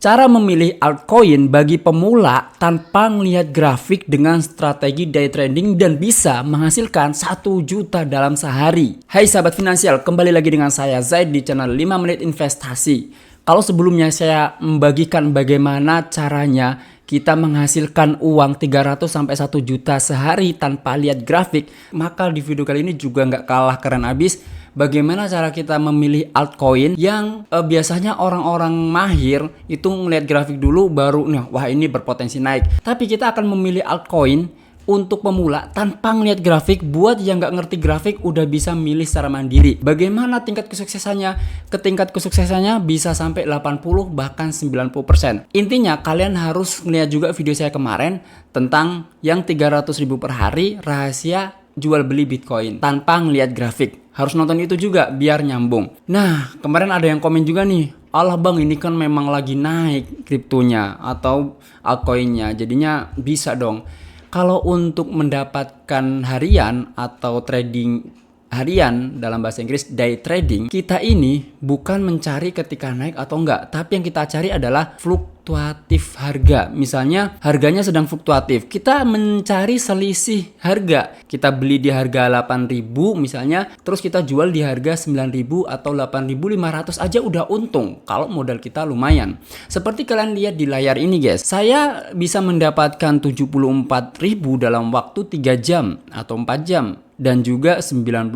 Cara memilih altcoin bagi pemula tanpa melihat grafik dengan strategi day trading dan bisa menghasilkan 1 juta dalam sehari. Hai sahabat finansial, kembali lagi dengan saya Zaid di channel 5 menit investasi. Kalau sebelumnya saya membagikan bagaimana caranya kita menghasilkan uang 300 sampai 1 juta sehari tanpa lihat grafik, maka di video kali ini juga nggak kalah keren abis. Bagaimana cara kita memilih altcoin yang biasanya orang-orang mahir itu ngelihat grafik dulu baru wah ini berpotensi naik. Tapi kita akan memilih altcoin untuk pemula tanpa ngelihat grafik. Buat yang nggak ngerti grafik udah bisa milih secara mandiri. Bagaimana tingkat kesuksesannya? Tingkat kesuksesannya bisa sampai 80 bahkan 90%. Intinya kalian harus ngelihat juga video saya kemarin tentang yang 300.000 per hari rahasia jual beli Bitcoin tanpa ngelihat grafik. Harus nonton itu juga biar nyambung. Nah, kemarin ada yang komen juga nih, alah bang ini kan memang lagi naik kriptonya atau altcoinnya, jadinya bisa dong. Kalau untuk mendapatkan harian atau trading harian dalam bahasa Inggris day trading, kita ini bukan mencari ketika naik atau enggak, tapi yang kita cari adalah fluktuatif harga. Misalnya harganya sedang fluktuatif, kita mencari selisih harga. Kita beli di harga 8.000 misalnya, terus kita jual di harga 9.000 atau 8.500 aja udah untung kalau modal kita lumayan. Seperti kalian lihat di layar ini guys, saya bisa mendapatkan 74.000 dalam waktu 3 jam atau 4 jam. Dan juga 90.000,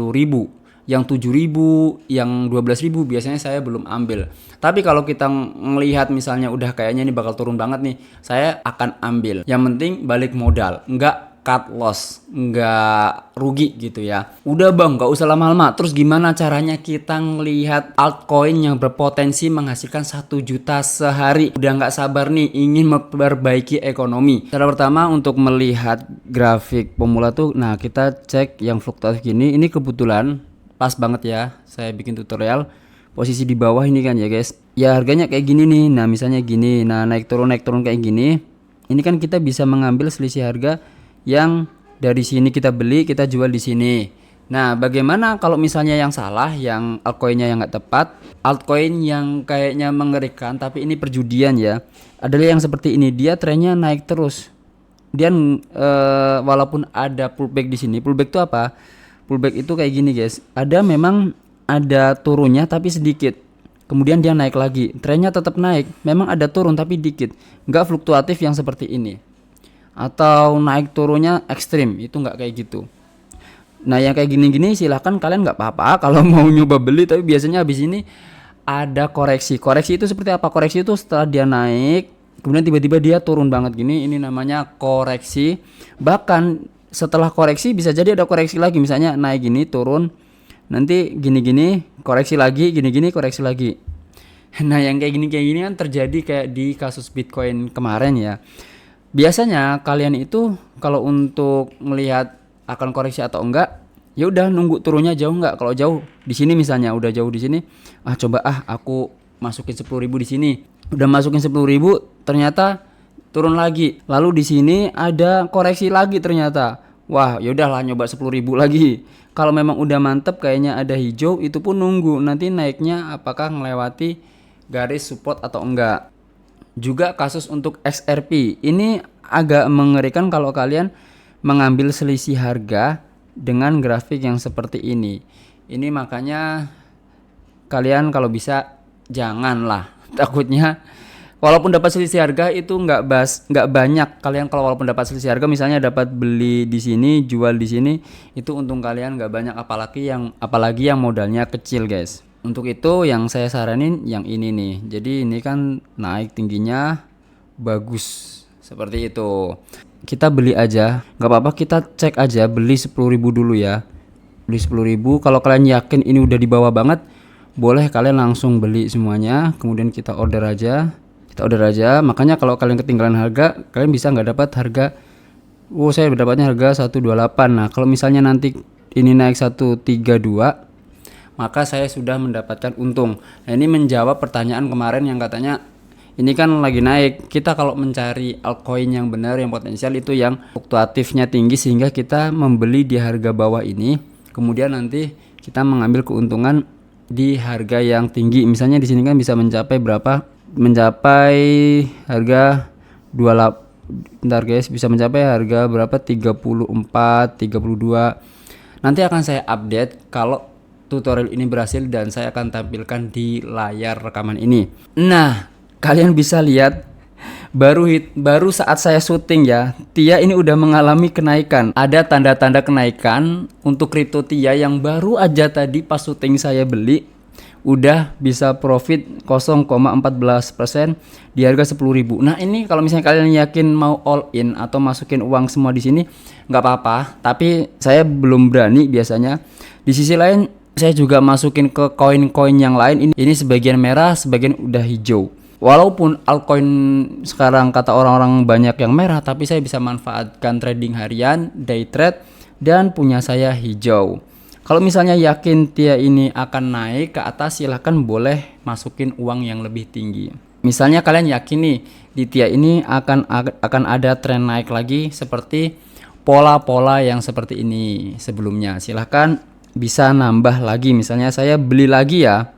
yang 7.000, yang 12.000 biasanya saya belum ambil. Tapi kalau kita melihat misalnya udah kayaknya ini bakal turun banget nih, saya akan ambil. Yang penting balik modal, nggak cut loss, nggak rugi gitu ya. Udah bang, nggak usah lama-lama. Terus gimana caranya kita ngelihat altcoin yang berpotensi menghasilkan 1 juta sehari? Udah nggak sabar nih, ingin memperbaiki ekonomi. Cara pertama untuk melihat grafik pemula tuh, nah kita cek yang fluktuatif gini. Ini kebetulan pas banget ya, saya bikin tutorial. Posisi di bawah ini kan ya guys. Ya harganya kayak gini nih. Nah misalnya gini, nah naik turun kayak gini. Ini kan kita bisa mengambil selisih harga yang dari sini kita beli, kita jual di sini. Nah, bagaimana kalau misalnya yang salah, yang altcoinnya yang nggak tepat, altcoin yang kayaknya mengerikan, tapi ini perjudian ya, adalah yang seperti ini. Dia trennya naik terus. Dia walaupun ada pullback di sini. Pullback itu apa? Pullback itu kayak gini guys. Memang ada turunnya tapi sedikit. Kemudian dia naik lagi. Trennya tetap naik. Memang ada turun tapi dikit. Nggak fluktuatif yang seperti ini. Atau naik turunnya ekstrim, itu nggak kayak gitu. Nah yang kayak gini-gini silahkan kalian nggak apa-apa kalau mau nyoba beli, tapi biasanya habis ini ada koreksi. Koreksi itu seperti apa? Koreksi itu setelah dia naik kemudian tiba-tiba dia turun banget gini, ini namanya koreksi. Bahkan setelah koreksi bisa jadi ada koreksi lagi, misalnya naik gini turun, nanti gini-gini koreksi lagi, gini-gini koreksi lagi. Nah yang kayak gini kan terjadi kayak di kasus Bitcoin kemarin ya. Biasanya kalian itu kalau untuk melihat akan koreksi atau enggak, ya udah nunggu turunnya jauh enggak. Kalau jauh di sini misalnya udah jauh di sini, coba aku masukin 10.000 di sini. Udah masukin 10.000 ternyata turun lagi. Lalu di sini ada koreksi lagi ternyata. Wah, ya udahlah nyoba 10.000 lagi. Kalau memang udah mantep kayaknya ada hijau, itu pun nunggu nanti naiknya apakah melewati garis support atau enggak. Juga kasus untuk XRP ini agak mengerikan kalau kalian mengambil selisih harga dengan grafik yang seperti ini. Ini makanya kalian kalau bisa janganlah, takutnya walaupun dapat selisih harga itu nggak banyak. Kalian kalau walaupun dapat selisih harga misalnya dapat beli di sini jual di sini, itu untung kalian nggak banyak, apalagi yang modalnya kecil guys. Untuk itu yang saya saranin yang ini nih. Jadi ini kan naik tingginya bagus seperti itu. Kita beli aja, nggak apa-apa, kita cek aja beli 10.000 dulu ya. Beli 10.000, kalau kalian yakin ini udah di bawah banget, boleh kalian langsung beli semuanya. Kemudian kita order aja. Makanya kalau kalian ketinggalan harga, kalian bisa nggak dapat harga. Saya dapatnya harga 128. Nah kalau misalnya nanti ini naik 132, maka saya sudah mendapatkan untung. Nah ini menjawab pertanyaan kemarin yang katanya ini kan lagi naik. Kita kalau mencari altcoin yang benar, yang potensial, itu yang fluktuatifnya tinggi sehingga kita membeli di harga bawah ini, kemudian nanti kita mengambil keuntungan di harga yang tinggi. Misalnya di sini kan bisa mencapai berapa? mencapai harga 28, bentar guys, bisa mencapai harga berapa, 34, 32. Nanti akan saya update kalau tutorial ini berhasil dan saya akan tampilkan di layar rekaman ini. Nah, kalian bisa lihat baru saat saya syuting ya, TIA ini udah mengalami kenaikan. Ada tanda-tanda kenaikan untuk kripto TIA yang baru aja tadi pas syuting saya beli udah bisa profit 0,14% di harga 10.000. Nah, ini kalau misalnya kalian yakin mau all in atau masukin uang semua di sini nggak apa-apa, tapi saya belum berani biasanya. Di sisi lain saya juga masukin ke koin-koin yang lain. Ini sebagian merah, sebagian udah hijau. Walaupun altcoin sekarang kata orang-orang banyak yang merah, tapi saya bisa manfaatkan trading harian, day trade, dan punya saya hijau. Kalau misalnya yakin TIA ini akan naik ke atas, silahkan boleh masukin uang yang lebih tinggi. Misalnya kalian yakin nih di TIA ini akan ada tren naik lagi seperti pola-pola yang seperti ini sebelumnya, silahkan bisa nambah lagi. Misalnya saya beli lagi ya,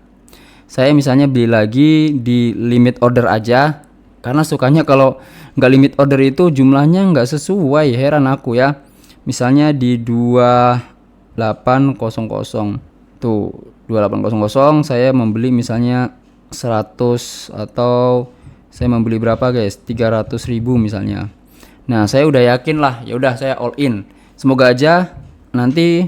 saya misalnya beli lagi di limit order aja, karena sukanya kalau nggak limit order itu jumlahnya nggak sesuai, heran aku ya. Misalnya di 2800 tuh, 2800 saya membeli misalnya 100, atau saya membeli berapa guys, 300.000 misalnya. Nah, saya udah yakin lah, ya udah saya all in. Semoga aja nanti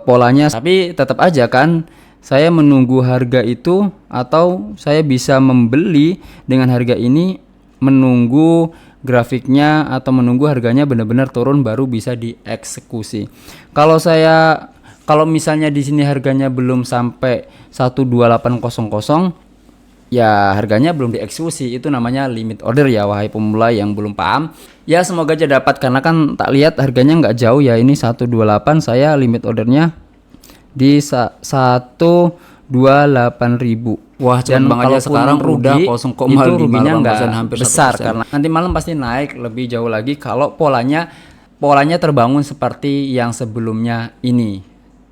polanya, tapi tetap aja kan saya menunggu harga itu, atau saya bisa membeli dengan harga ini menunggu grafiknya atau menunggu harganya benar-benar turun baru bisa dieksekusi. Kalau misalnya di sini harganya belum sampai 12800, ya harganya belum dieksekusi, itu namanya limit order ya wahai pemula yang belum paham. Ya semoga aja dapat, karena kan tak lihat harganya nggak jauh ya, ini 128, saya limit ordernya di 128.000. Wah, dan kalau sekarang rugi, itu ruginya nggak hampir besar, karena nanti malam pasti naik lebih jauh lagi kalau polanya terbangun seperti yang sebelumnya ini.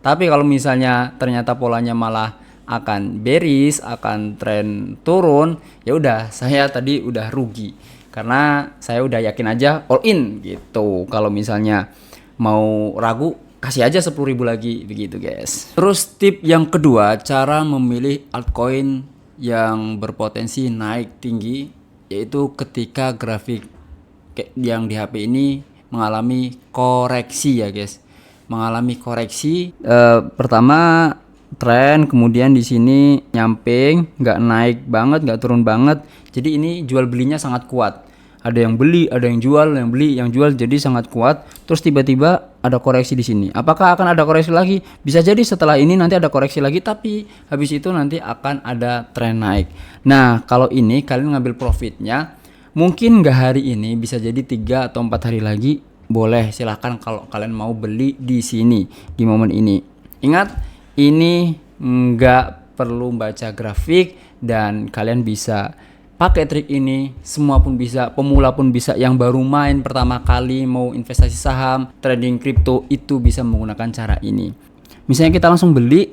Tapi kalau misalnya ternyata polanya malah akan bearish, akan tren turun, ya udah saya tadi udah rugi, karena saya udah yakin aja all in gitu. Kalau misalnya mau ragu, kasih aja 10.000 lagi begitu guys. Terus tip yang kedua, cara memilih altcoin yang berpotensi naik tinggi, yaitu ketika grafik yang di HP ini mengalami koreksi ya guys. Mengalami koreksi, pertama tren, kemudian di sini nyamping, nggak naik banget, nggak turun banget. Jadi ini jual belinya sangat kuat. Ada yang beli, ada yang jual, yang beli, yang jual, jadi sangat kuat. Terus tiba-tiba ada koreksi di sini. Apakah akan ada koreksi lagi? Bisa jadi setelah ini nanti ada koreksi lagi, tapi habis itu nanti akan ada tren naik. Nah, kalau ini kalian ngambil profitnya, mungkin nggak hari ini, bisa jadi 3 atau 4 hari lagi. Boleh, silahkan kalau kalian mau beli di sini, di momen ini. Ingat, ini nggak perlu baca grafik dan kalian bisa pakai trik ini, semua pun bisa, pemula pun bisa, yang baru main pertama kali mau investasi saham, trading kripto itu bisa menggunakan cara ini. Misalnya kita langsung beli,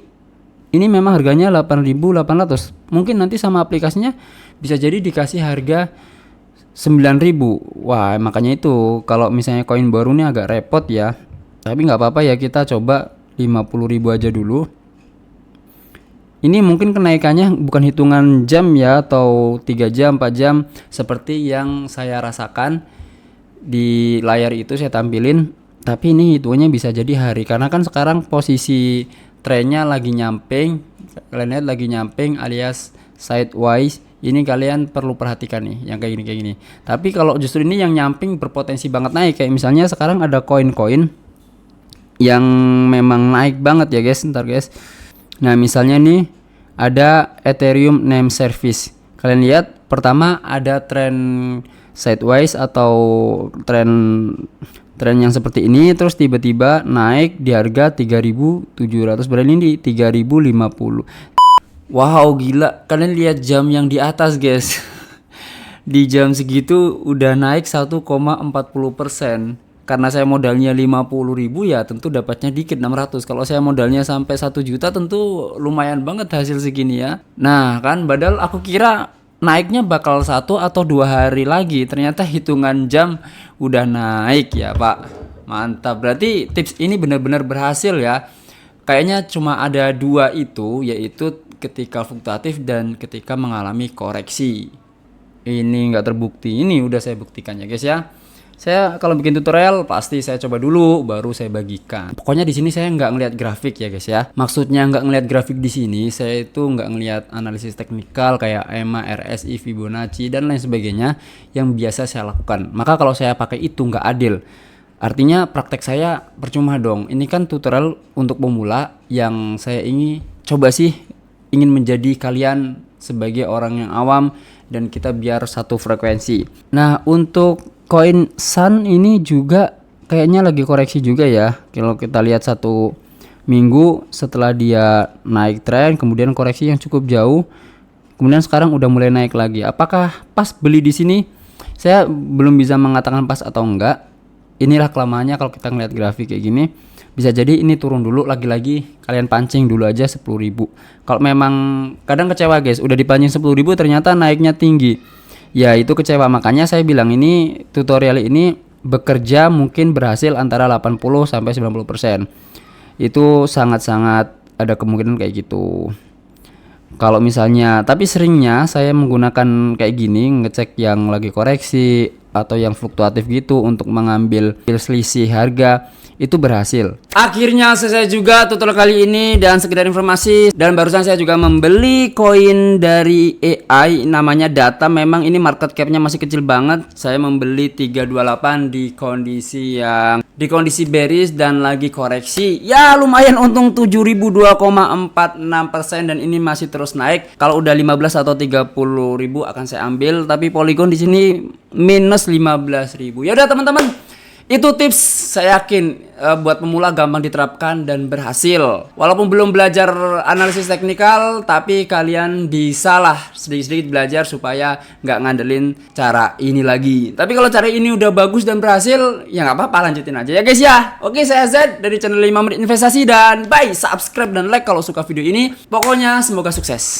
ini memang harganya 8.800, mungkin nanti sama aplikasinya bisa jadi dikasih harga 9.000. Wah, makanya itu kalau misalnya koin baru ini agak repot ya, tapi nggak apa-apa ya, kita coba 50.000 aja dulu. Ini mungkin kenaikannya bukan hitungan jam ya, atau 3 jam, 4 jam seperti yang saya rasakan di layar itu saya tampilin, tapi ini hitungannya bisa jadi hari, karena kan sekarang posisi trennya lagi nyamping. Kalian lihat lagi nyamping alias sideways. Ini kalian perlu perhatikan nih yang kayak gini. Tapi kalau justru ini yang nyamping berpotensi banget naik, kayak misalnya sekarang ada koin-koin yang memang naik banget ya guys. Ntar guys, nah misalnya nih ada Ethereum name service. Kalian lihat pertama ada tren sideways atau tren yang seperti ini, terus tiba-tiba naik di harga 3.700, berarti ini di 3.050. Wow, gila, kalian lihat jam yang di atas guys. Di jam segitu udah naik 1,40%. Karena saya modalnya 50.000 ya tentu dapatnya dikit, 600. Kalau saya modalnya sampai 1 juta tentu lumayan banget hasil segini ya. Nah kan, padahal aku kira naiknya bakal 1 atau 2 hari lagi. Ternyata hitungan jam udah naik ya Pak. Mantap, berarti tips ini benar-benar berhasil ya. Kayaknya cuma ada 2 itu, yaitu ketika fluktuatif dan ketika mengalami koreksi. Ini nggak terbukti, ini udah saya buktikan ya guys ya. Saya kalau bikin tutorial pasti saya coba dulu baru saya bagikan. Pokoknya di sini saya nggak ngelihat grafik ya guys ya. Maksudnya nggak ngelihat grafik di sini, saya itu nggak ngelihat analisis teknikal kayak EMA, RSI, Fibonacci dan lain sebagainya yang biasa saya lakukan. Maka kalau saya pakai itu nggak adil. Artinya praktek saya percuma dong. Ini kan tutorial untuk pemula yang saya ingin coba sih, ingin menjadi kalian sebagai orang yang awam dan kita biar satu frekuensi. Nah, untuk koin Sun ini juga kayaknya lagi koreksi juga ya. Kalau kita lihat 1 minggu setelah dia naik tren, kemudian koreksi yang cukup jauh, kemudian sekarang udah mulai naik lagi. Apakah pas beli di sini? Saya belum bisa mengatakan pas atau enggak. Inilah kelemahannya kalau kita ngeliat grafik kayak gini. Bisa jadi ini turun dulu, lagi-lagi kalian pancing dulu aja 10.000. Kalau memang kadang kecewa guys, udah dipancing 10.000 ternyata naiknya tinggi. Ya itu kecewa, makanya saya bilang ini tutorial ini bekerja mungkin berhasil antara 80-90%. Itu sangat-sangat ada kemungkinan kayak gitu. Kalau misalnya, tapi seringnya saya menggunakan kayak gini, ngecek yang lagi koreksi atau yang fluktuatif gitu untuk mengambil selisih harga, itu berhasil. Akhirnya selesai juga tutorial kali ini dan sekedar informasi, dan barusan saya juga membeli koin dari AI namanya Data. Memang ini market capnya masih kecil banget. Saya membeli 328 di kondisi bearish dan lagi koreksi. Ya lumayan untung 7.000 2,46% dan ini masih terus naik. Kalau udah 15 atau 30.000 akan saya ambil, tapi Polygon di sini minus 15.000. Ya udah teman-teman, itu tips saya yakin buat pemula gampang diterapkan dan berhasil. Walaupun belum belajar analisis teknikal, tapi kalian bisalah sedikit-sedikit belajar supaya nggak ngandelin cara ini lagi. Tapi kalau cara ini udah bagus dan berhasil, ya nggak apa-apa, lanjutin aja ya guys ya. Oke, saya Z dari channel 5 Menit Investasi dan bye. Subscribe dan like kalau suka video ini. Pokoknya semoga sukses.